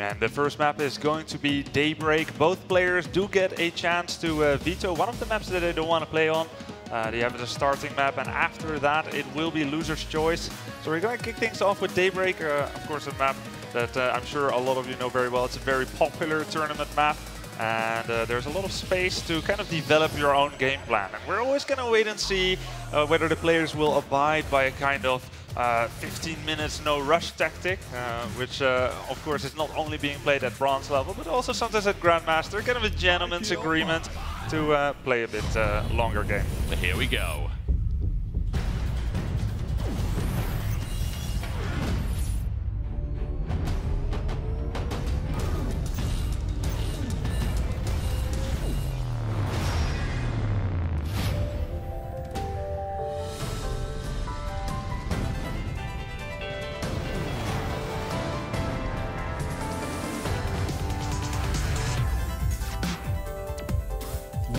And the first map is going to be Daybreak. Both players do get a chance to veto one of the maps that they don't want to play on. They have the starting map, and after that it will be loser's choice. So we're going to kick things off with Daybreak, of course a map that I'm sure a lot of you know very well. It's a very popular tournament map, and there's a lot of space to kind of develop your own game plan. And we're always going to wait and see whether the players will abide by a kind of 15 minutes no rush tactic, which of course is not only being played at bronze level, but also sometimes at Grandmaster, kind of a gentleman's agreement to play a bit longer game. Here we go.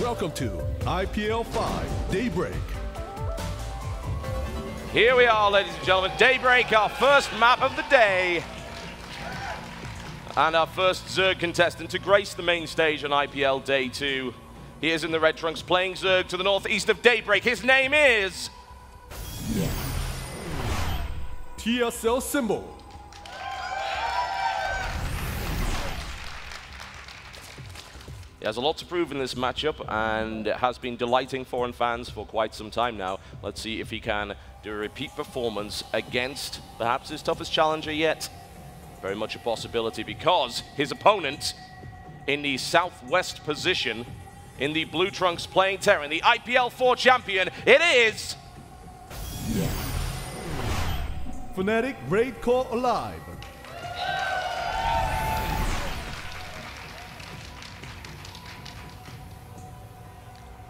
Welcome to IPL 5 Daybreak. Here we are, ladies and gentlemen. Daybreak, our first map of the day. And our first Zerg contestant to grace the main stage on IPL Day 2. He is in the red trunks playing Zerg to the northeast of Daybreak. His name is... TSL Symbol. He has a lot to prove in this matchup, and it has been delighting foreign fans for quite some time now. Let's see if he can do a repeat performance against perhaps his toughest challenger yet. Very much a possibility, because his opponent in the southwest position in the blue trunks playing Terran, the IPL 4 champion, it is... Fnatic Raid Call aLive.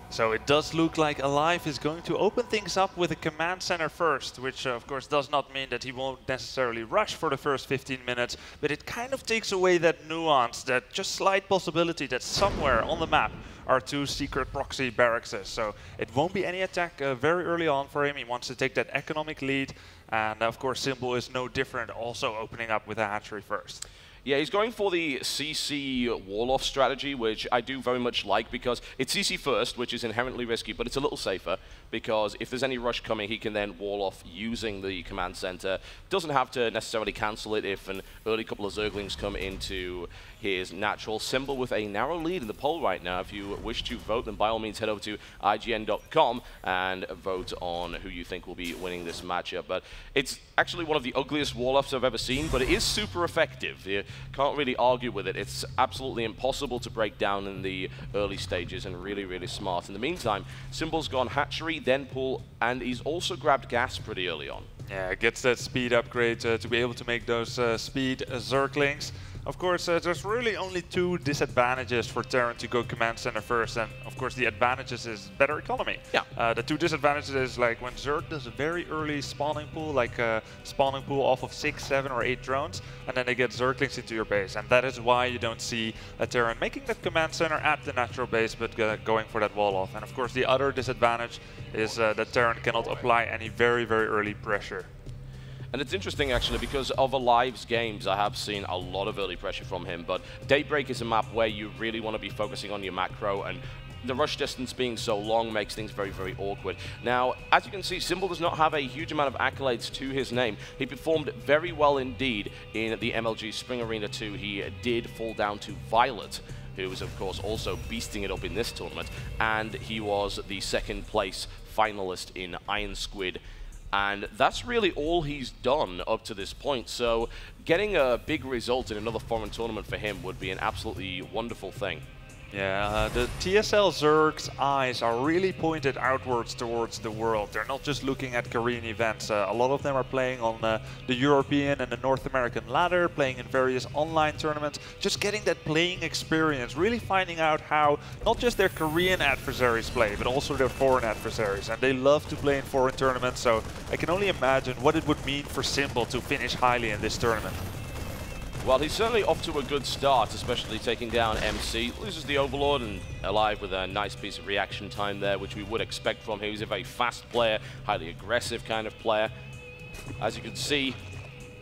So it does look like aLive is going to open things up with a command center first, which of course does not mean that he won't necessarily rush for the first 15 minutes, but it kind of takes away that nuance, that just slight possibility that somewhere on the map are two secret proxy barracks. So it won't be any attack very early on for him. He wants to take that economic lead, and of course Symbol is no different, also opening up with a hatchery first. Yeah, he's going for the CC wall-off strategy, which I do very much like, because it's CC first, which is inherently risky, but it's a little safer, because if there's any rush coming, he can then wall off using the command center. Doesn't have to necessarily cancel it if an early couple of Zerglings come into his natural. Symbol with a narrow lead in the poll right now. If you wish to vote, then by all means head over to IGN.com and vote on who you think will be winning this matchup. But it's actually one of the ugliest wall-offs I've ever seen, but it is super effective. You can't really argue with it. It's absolutely impossible to break down in the early stages, and really, really smart. In the meantime, Symbol's gone hatchery, then pull, and he's also grabbed gas pretty early on. Yeah, gets that speed upgrade to be able to make those speed Zerglings. Of course, there's really only two disadvantages for Terran to go command center first, and of course the advantages is better economy. Yeah. The two disadvantages is like when Zerg does a very early spawning pool, like a spawning pool off of 6, 7 or 8 drones, and then they get Zerglings into your base, and that is why you don't see a Terran making that command center at the natural base, but going for that wall off. And of course the other disadvantage is that Terran cannot apply any very, very early pressure. And it's interesting, actually, because of aLive's games, I have seen a lot of early pressure from him, but Daybreak is a map where you really want to be focusing on your macro, and the rush distance being so long makes things very, very awkward. Now, as you can see, Symbol does not have a huge amount of accolades to his name. He performed very well indeed in the MLG Spring Arena 2. He did fall down to Violet, who was, of course, also beasting it up in this tournament, and he was the second place finalist in Iron Squid. And that's really all he's done up to this point. So getting a big result in another foreign tournament for him would be an absolutely wonderful thing. Yeah, the TSL Zerg's eyes are really pointed outwards towards the world. They're not just looking at Korean events. A lot of them are playing on the European and the North American ladder, playing in various online tournaments, just getting that playing experience, really finding out how not just their Korean adversaries play, but also their foreign adversaries. And they love to play in foreign tournaments, so I can only imagine what it would mean for Symbol to finish highly in this tournament. Well, he's certainly off to a good start, especially taking down MC. Loses the Overlord, and aLive with a nice piece of reaction time there, which we would expect from him. He's a very fast player, highly aggressive kind of player. As you can see,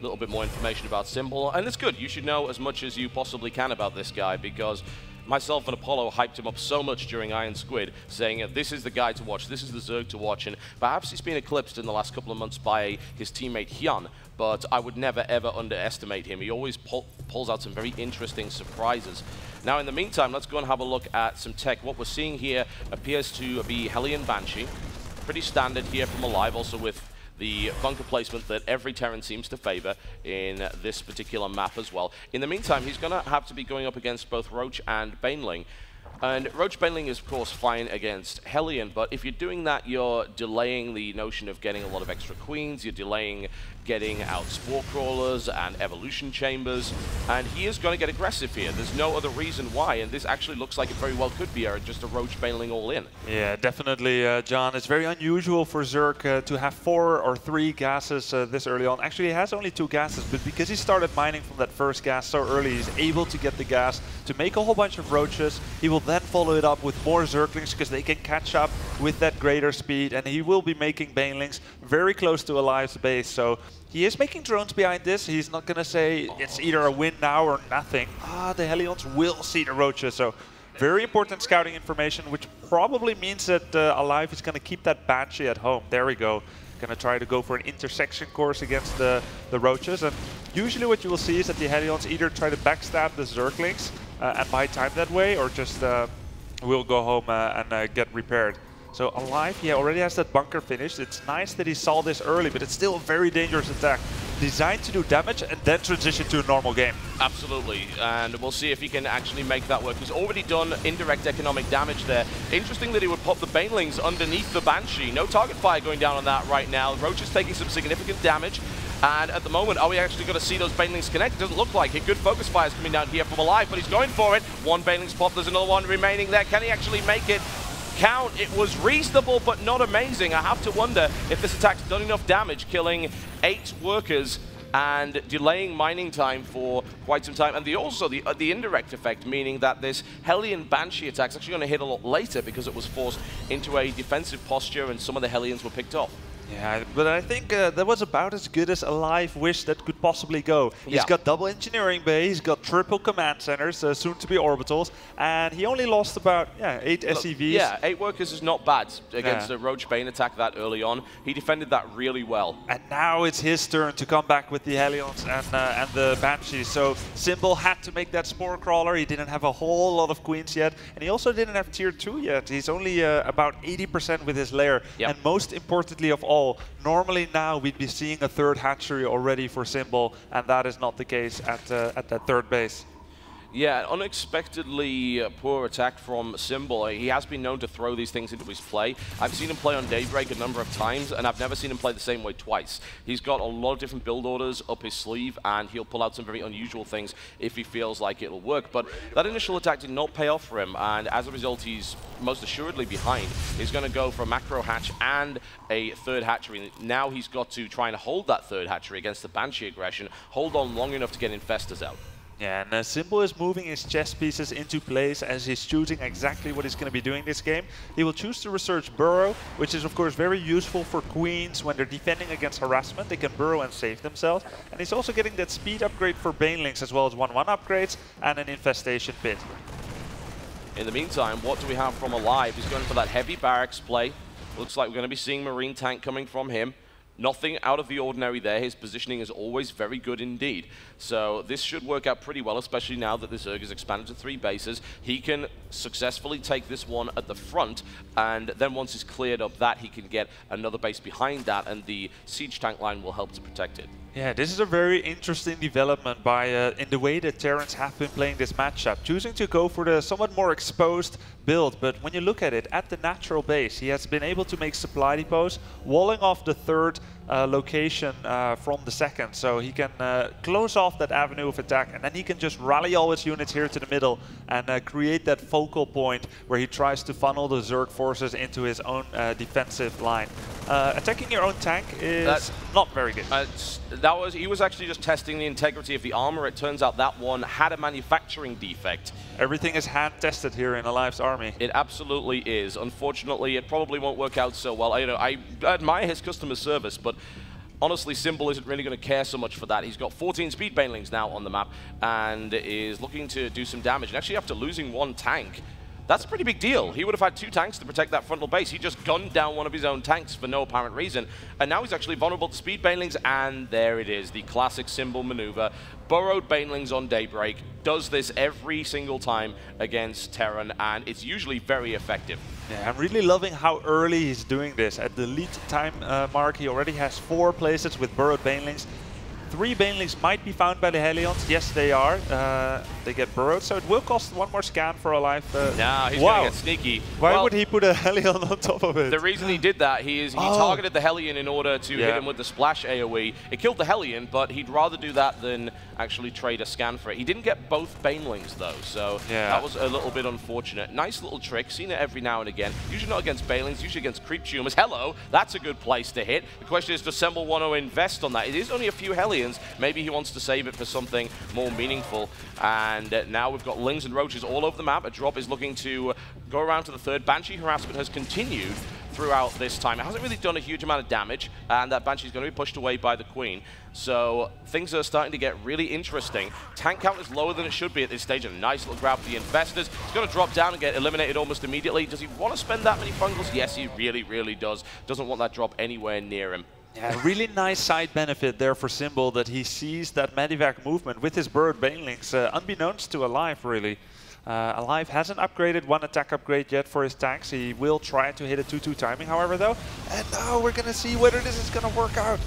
a little bit more information about Symbol. And it's good. You should know as much as you possibly can about this guy, because myself and Apollo hyped him up so much during Iron Squid, saying this is the guy to watch, this is the Zerg to watch, and perhaps he's been eclipsed in the last couple of months by his teammate Hyun, but I would never ever underestimate him. He always pulls out some very interesting surprises. Now in the meantime, let's go and have a look at some tech. What we're seeing here appears to be Hellion Banshee. Pretty standard here from aLive, also with the bunker placement that every Terran seems to favor in this particular map as well. In the meantime, he's going to have to be going up against both Roach and Baneling. And Roach Baneling is, of course, fine against Hellion, but if you're doing that, you're delaying the notion of getting a lot of extra queens, you're delaying getting out Spore Crawlers and Evolution Chambers, and he is going to get aggressive here. There's no other reason why, and this actually looks like it very well could be just a Roach Baneling all-in. Yeah, definitely, John. It's very unusual for Zerg to have 4 or 3 gases this early on. Actually, he has only 2 gases, but because he started mining from that first gas so early, he's able to get the gas to make a whole bunch of Roaches. He will then follow it up with more Zerglings because they can catch up with that greater speed, and he will be making Banelings very close to aLive's base. So he is making drones behind this. He's not going to say it's either a win now or nothing. The Hellions will see the Roaches. So very important scouting information, which probably means that aLive is going to keep that Banshee at home. There we go. Going to try to go for an intersection course against the Roaches. And usually what you will see is that the Hellions either try to backstab the Zerglings and buy time that way, or just will go home and get repaired. So aLive, he already has that bunker finished. It's nice that he saw this early, but it's still a very dangerous attack. Designed to do damage and then transition to a normal game. Absolutely, and we'll see if he can actually make that work. He's already done indirect economic damage there. Interesting that he would pop the Banelings underneath the Banshee. No target fire going down on that right now. Roach is taking some significant damage. And at the moment, are we actually going to see those Banelings connect? Doesn't look like it. Good focus fires coming down here from aLive, but he's going for it. One Baneling's popped, there's another one remaining there. Can he actually make it count? It was reasonable, but not amazing. I have to wonder if this attack's done enough damage, killing 8 workers and delaying mining time for quite some time. And the indirect effect, meaning that this Hellion Banshee attack is actually going to hit a lot later because it was forced into a defensive posture and some of the Hellions were picked off. Yeah, but I think that was about as good as aLive wished that could possibly go. He's got double engineering bay, he's got triple command centers, soon to be orbitals, and he only lost about 8 SCVs. Yeah, 8 workers is not bad against a Roach Bane attack that early on. He defended that really well. And now it's his turn to come back with the Hellions and the Banshees. So Symbol had to make that Spore Crawler. He didn't have a whole lot of queens yet, and he also didn't have tier 2 yet. He's only about 80% with his lair. And most importantly of all, normally now we'd be seeing a 3rd hatchery already for Symbol, and that is not the case at that 3rd base. Yeah, unexpectedly poor attack from Symbol. He has been known to throw these things into his play. I've seen him play on Daybreak a number of times, and I've never seen him play the same way twice. He's got a lot of different build orders up his sleeve, and he'll pull out some very unusual things if he feels like it'll work. But that initial attack did not pay off for him, and as a result, he's most assuredly behind. He's going to go for a macro hatch and a 3rd hatchery. Now he's got to try and hold that 3rd hatchery against the Banshee aggression, hold on long enough to get Infestors out. Yeah, and Symbol is moving his chess pieces into place as he's choosing exactly what he's going to be doing this game. He will choose to research Burrow, which is of course very useful for queens when they're defending against harassment. They can burrow and save themselves. And he's also getting that speed upgrade for Banelings, as well as 1/1 upgrades and an infestation pit. In the meantime, what do we have from aLive? He's going for that heavy barracks play. Looks like we're going to be seeing Marine Tank coming from him. Nothing out of the ordinary there. His positioning is always very good indeed. So this should work out pretty well, especially now that the Zerg is expanded to 3 bases. He can successfully take this one at the front, and then once he's cleared up that, he can get another base behind that, and the siege tank line will help to protect it. Yeah, this is a very interesting development by in the way that Terrans have been playing this matchup, choosing to go for the somewhat more exposed build. But when you look at it, at the natural base, he has been able to make supply depots, walling off the 3rd location from the 2nd, so he can close off that avenue of attack, and then he can just rally all his units here to the middle and create that focal point where he tries to funnel the Zerg forces into his own defensive line. Attacking your own tank is not very good. He was actually just testing the integrity of the armor. It turns out that one had a manufacturing defect. Everything is hand tested here in aLive's army. It absolutely is. Unfortunately, it probably won't work out so well. I admire his customer service, but honestly, Symbol isn't really going to care so much for that. He's got 14 speed banelings now on the map and is looking to do some damage. And actually, after losing one tank, that's a pretty big deal. He would have had 2 tanks to protect that frontal base. He just gunned down one of his own tanks for no apparent reason. And now he's actually vulnerable to speed banelings, and there it is, the classic Symbol maneuver. Burrowed banelings on Daybreak, does this every single time against Terran, and it's usually very effective. Yeah, I'm really loving how early he's doing this. At the lead time mark, he already has 4 places with burrowed banelings. 3 banelings might be found by the Hellions. Yes, they are. They get burrowed, so it will cost 1 more scan for aLive. Nah, he's going to get sneaky. Why would he put a Hellion on top of it? The reason he did that, he targeted the Hellion in order to hit him with the splash AoE. It killed the Hellion, but he'd rather do that than actually trade a scan for it. He didn't get both banelings though, so that was a little bit unfortunate. Nice little trick, seen it every now and again. Usually not against banelings, usually against creep tumors. Hello, that's a good place to hit. The question is, does Symbol want to invest on that? It is only a few Hellions. Maybe he wants to save it for something more meaningful. And now we've got Lings and Roaches all over the map. A drop is looking to go around to the third. Banshee harassment has continued throughout this time. It hasn't really done a huge amount of damage, and that Banshee is going to be pushed away by the Queen. So things are starting to get really interesting. Tank count is lower than it should be at this stage. A nice little grab for the Infestors. He's going to drop down and get eliminated almost immediately. Does he want to spend that many fungals? Yes, he really, really does. Doesn't want that drop anywhere near him. Yeah, really nice side benefit there for Symbol, that he sees that Medivac movement with his burrowed banelings, unbeknownst to aLive, really. aLive hasn't upgraded 1 attack upgrade yet for his tanks. He will try to hit a 2-2 timing, however, though. And now we're going to see whether this is going to work out.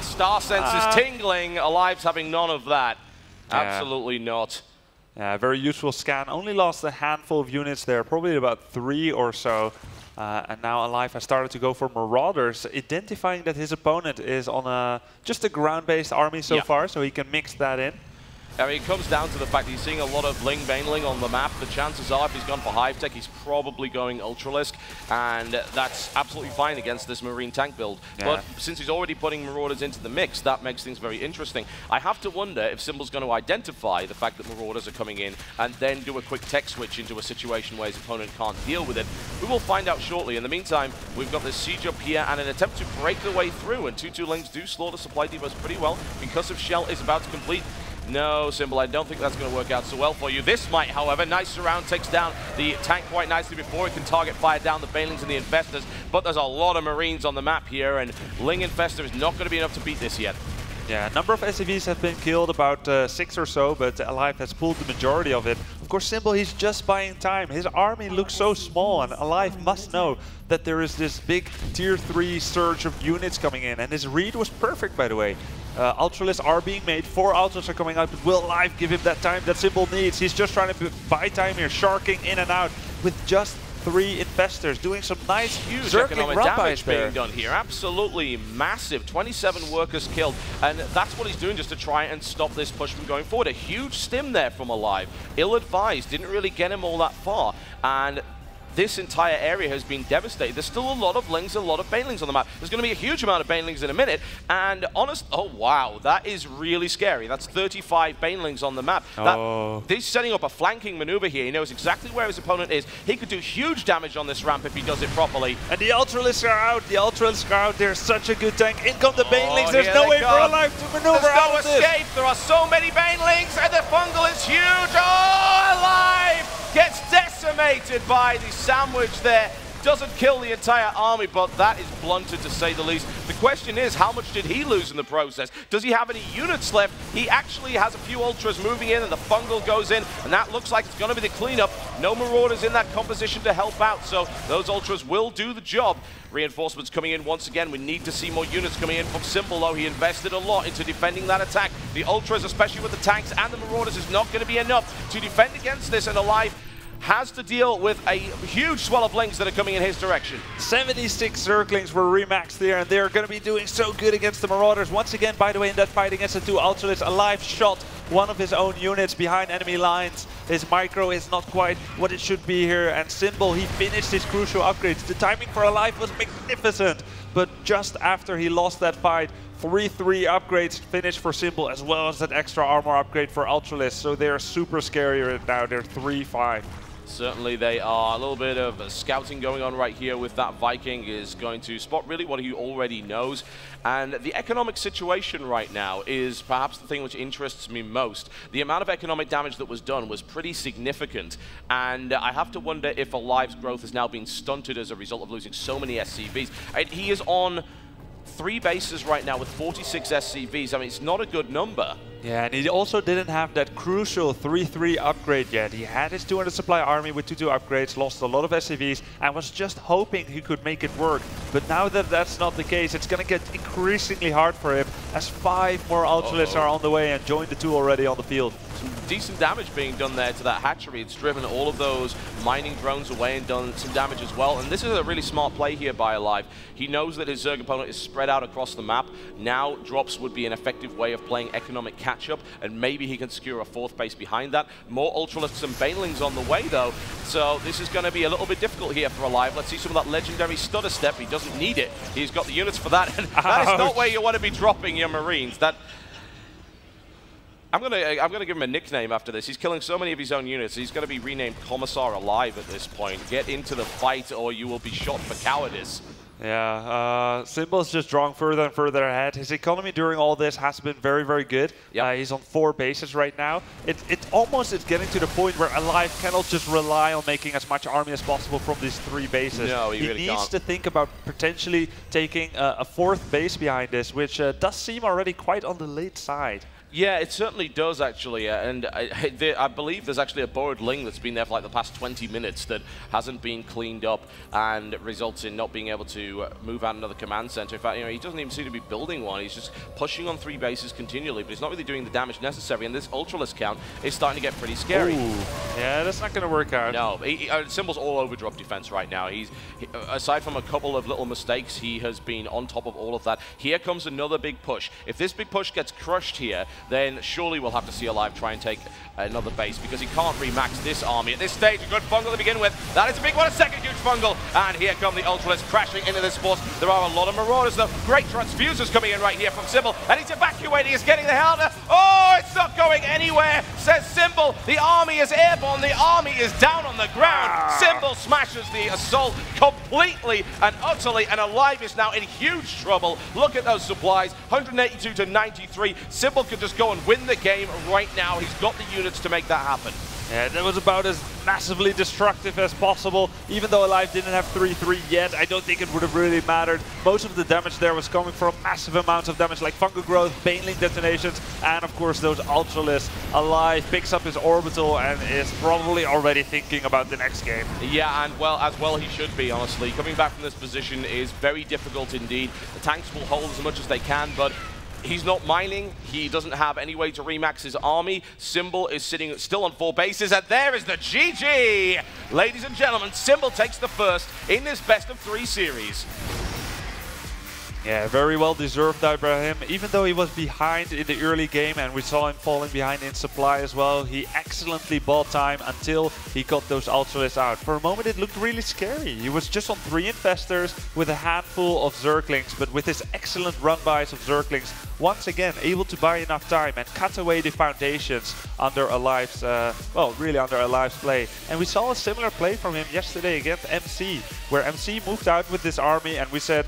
Star Sense is tingling. aLive's having none of that. Absolutely not. Yeah, very useful scan. Only lost a handful of units there, probably about 3 or so. And now aLive has started to go for Marauders, identifying that his opponent is on just a ground-based army so far, so he can mix that in. I mean, it comes down to the fact that he's seeing a lot of Ling Baneling on the map. The chances are, if he's gone for Hive Tech, he's probably going Ultralisk, and that's absolutely fine against this Marine tank build. But since he's already putting Marauders into the mix, that makes things very interesting. I have to wonder if Symbol's going to identify the fact that Marauders are coming in and then do a quick tech switch into a situation where his opponent can't deal with it. We will find out shortly. In the meantime, we've got this siege up here and an attempt to break the way through, and 2-2 Lings do slaughter supply depots pretty well because of Shell is about to complete. No, Symbol, I don't think that's going to work out so well for you. This might, however. Nice surround, takes down the tank quite nicely before it can target fire down the Banelings and the Infestors. But there's a lot of Marines on the map here, and Ling Infestor is not going to be enough to beat this yet. Yeah, a number of SCVs have been killed, about 6 or so, but aLive has pulled the majority of it. Of course, Symbol, he's just buying time. His army looks so small, and aLive must know that there is this big tier 3 surge of units coming in, and his read was perfect, by the way. Ultralists are being made, 4 Ultras are coming out, but will aLive give him that time that Symbol needs? He's just trying to buy time here, sharking in and out with just 3 Infestors, doing some nice huge economic damage being done here. Absolutely massive. 27 workers killed, and that's what he's doing just to try and stop this push from going forward. A huge stim there from aLive. Ill-advised, didn't really get him all that far, and this entire area has been devastated. There's still a lot of Lings and a lot of Banelings on the map. There's going to be a huge amount of Banelings in a minute, and oh wow, that is really scary. That's 35 Banelings on the map. He's setting up a flanking maneuver here. He knows exactly where his opponent is. He could do huge damage on this ramp if he does it properly. And the Ultralists are out. The Ultralists are out. They're such a good tank. In come the Banelings. There's no way for aLive to maneuver out of this. There's no escape. There are so many Banelings, and the fungal is huge. Oh, aLive gets decimated by the sandwich there. Doesn't kill the entire army, but that is blunted to say the least. The question is, how much did he lose in the process? Does he have any units left? He actually has a few Ultras moving in, and the fungal goes in, and that looks like it's going to be the cleanup. No Marauders in that composition to help out, so those Ultras will do the job. Reinforcements coming in once again. We need to see more units coming in from Symbol, though. He invested a lot into defending that attack. The Ultras, especially with the tanks and the Marauders, is not going to be enough to defend against this, and aLive has to deal with a huge swell of Lings that are coming in his direction. 76 Zerglings were remaxed there, and they're going to be doing so good against the Marauders. Once again, by the way, in that fight against the 2 Ultralists, aLive shot one of his own units behind enemy lines. His micro is not quite what it should be here, and Symbol, he finished his crucial upgrades. The timing for aLive was magnificent, but just after he lost that fight, 3-3 upgrades finished for Symbol, as well as that extra armor upgrade for Ultralists. So they're super scary right now. They're 3-5. Certainly they are. A little bit of scouting going on right here with that Viking is going to spot really what he already knows. And the economic situation right now is perhaps the thing which interests me most. The amount of economic damage that was done was pretty significant. And I have to wonder if aLive's growth has now been stunted as a result of losing so many SCVs. He is on 3 bases right now with 46 SCVs. I mean, it's not a good number. Yeah, and he also didn't have that crucial 3-3 upgrade yet. He had his 200 supply army with 2-2 upgrades, lost a lot of SCVs, and was just hoping he could make it work. But now that that's not the case, it's going to get increasingly hard for him as 5 more Ultralists are on the way and joined the 2 already on the field. Some decent damage being done there to that hatchery. It's driven all of those mining drones away and done some damage as well. And this is a really smart play here by aLive. He knows that his Zerg opponent is spread out across the map. Now drops would be an effective way of playing economic catch-up, and maybe he can secure a 4th base behind that. More Ultralists and Banelings on the way, though. So this is going to be a little bit difficult here for aLive. Let's see some of that legendary stutter step. He doesn't need it. He's got the units for that. And that is not where you want to be dropping your Marines. That... I'm gonna give him a nickname after this. He's killing so many of his own units. He's going to be renamed Commissar aLive at this point. Get into the fight or you will be shot for cowardice. Yeah, Symbol's just drawing further and further ahead. His economy during all this has been very, very good. Yep. He's on 4 bases right now. It almost is getting to the point where aLive cannot just rely on making as much army as possible from these 3 bases. No, he really needs can't. to think about potentially taking a 4th base behind this, which does seem already quite on the late side. Yeah, it certainly does, actually. And I believe there's actually a borrowed Ling that's been there for like the past 20 minutes that hasn't been cleaned up and results in not being able to move out another command center. In fact, you know, he doesn't even seem to be building one. He's just pushing on 3 bases continually, but he's not really doing the damage necessary. And this Ultralist count is starting to get pretty scary. Ooh. Yeah, that's not going to work out. No, Symbol's all over drop defense right now. Aside from a couple of little mistakes, he has been on top of all of that. Here comes another big push. If this big push gets crushed here, then surely we'll have to see aLive try and take another base because he can't remax this army. At this stage, a good fungal to begin with. That is a big one, a second huge fungal. And here come the Ultralists crashing into this force. There are a lot of Marauders, though. Great transfusers coming in right here from Symbol. And he's evacuating, he's getting the hell out. Oh, it's not going anywhere, says Symbol. The army is airborne, the army is down on the ground. Symbol smashes the assault completely and utterly, and aLive is now in huge trouble. Look at those supplies, 182 to 93. Symbol could just go and win the game right now. He's got the units to make that happen. Yeah, that was about as massively destructive as possible. Even though aLive didn't have 3-3 yet, I don't think it would have really mattered. Most of the damage there was coming from massive amounts of damage like fungal growth, Baneling detonations, and of course those Ultralists. aLive picks up his orbital and is probably already thinking about the next game. Yeah, and as well he should be, honestly. Coming back from this position is very difficult indeed. The tanks will hold as much as they can, but he's not mining. He doesn't have any way to remax his army. Symbol is sitting still on 4 bases, and there is the GG! Ladies and gentlemen, Symbol takes the first in this best-of-3 series. Yeah, very well deserved by him. Even though he was behind in the early game and we saw him falling behind in supply as well, he excellently bought time until he got those Ultralists out. For a moment it looked really scary. He was just on 3 Infestors with a handful of Zerglings, but with his excellent run-bys of Zerglings, once again able to buy enough time and cut away the foundations under aLive's, well, really under aLive's play. And we saw a similar play from him yesterday against MC, where MC moved out with this army and we said,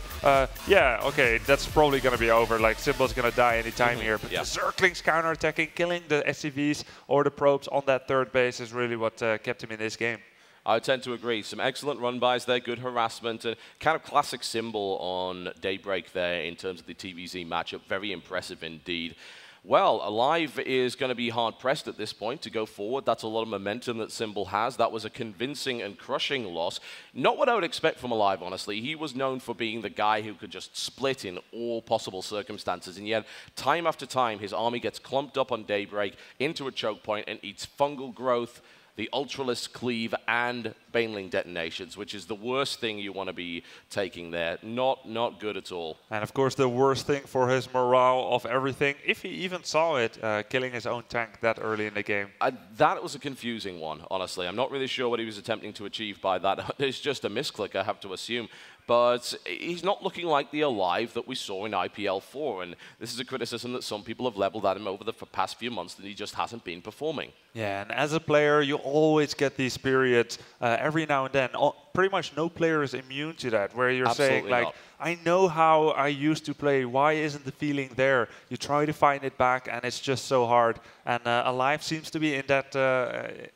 yeah, okay, that's probably going to be over. Like, Symbol's going to die anytime here. But the Zerglings counterattacking, killing the SCVs or the probes on that 3rd base is really what kept him in this game. I tend to agree. Some excellent run-bys there, good harassment, and kind of classic Symbol on Daybreak there in terms of the TVZ matchup. Very impressive indeed. Well, aLive is going to be hard-pressed at this point to go forward. That's a lot of momentum that Symbol has. That was a convincing and crushing loss. Not what I would expect from aLive, honestly. He was known for being the guy who could just split in all possible circumstances, and yet, time after time, his army gets clumped up on Daybreak into a choke point and eats fungal growth, the Ultralists cleave, and Baneling detonations, which is the worst thing you want to be taking there. Not good at all. And of course, the worst thing for his morale of everything, if he even saw it, killing his own tank that early in the game. That was a confusing one, honestly. I'm not really sure what he was attempting to achieve by that. It's just a misclick, I have to assume. But he's not looking like the aLive that we saw in IPL 4, and this is a criticism that some people have leveled at him over the past few months, that he just hasn't been performing. Yeah, and as a player, you always get these periods every now and then. Pretty much no player is immune to that, where you're saying, like, I know how I used to play. Why isn't the feeling there? You try to find it back, and it's just so hard. And aLive seems to be in that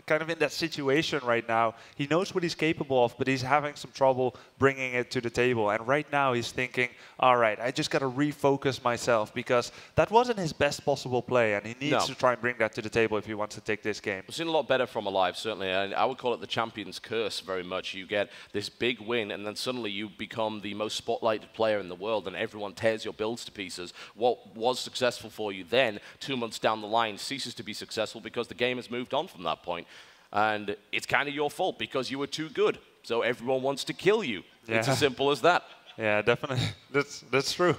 kind of in that situation right now. He knows what he's capable of, but he's having some trouble bringing it to the table. And right now, he's thinking, all right, I just got to refocus myself, because that wasn't his best possible play, and he needs to try and bring that to the table if he wants to take this game. We've seen a lot better from aLive, certainly. And I would call it the champion's curse very much. You get this big win, and then suddenly you become the most spotlighted player in the world, and everyone tears your builds to pieces. What was successful for you then, 2 months down the line, ceases to be successful because the game has moved on from that point. And it's kind of your fault because you were too good. So everyone wants to kill you. Yeah. It's as simple as that. Yeah, definitely. That's true.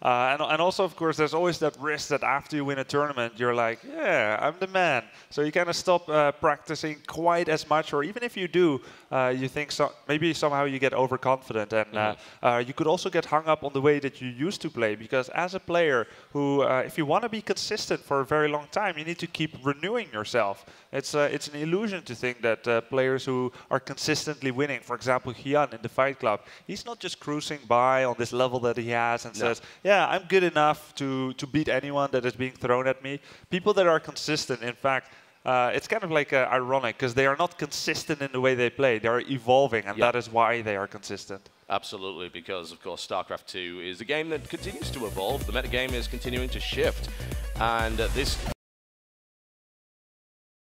And also, of course, there's always that risk that after you win a tournament, you're like, yeah, I'm the man. So you kind of stop practicing quite as much, or even if you do, you think maybe somehow you get overconfident. And you could also get hung up on the way that you used to play, because as a player who, if you want to be consistent for a very long time, you need to keep renewing yourself. It's an illusion to think that players who are consistently winning, for example, Hyun in the Fight Club, he's not just cruising by on this level that he has and says, yeah, I'm good enough to beat anyone that is being thrown at me. People that are consistent, in fact, it's kind of like ironic, because they are not consistent in the way they play. They are evolving, and that is why they are consistent. Absolutely, because, of course, StarCraft 2 is a game that continues to evolve. The metagame is continuing to shift. And this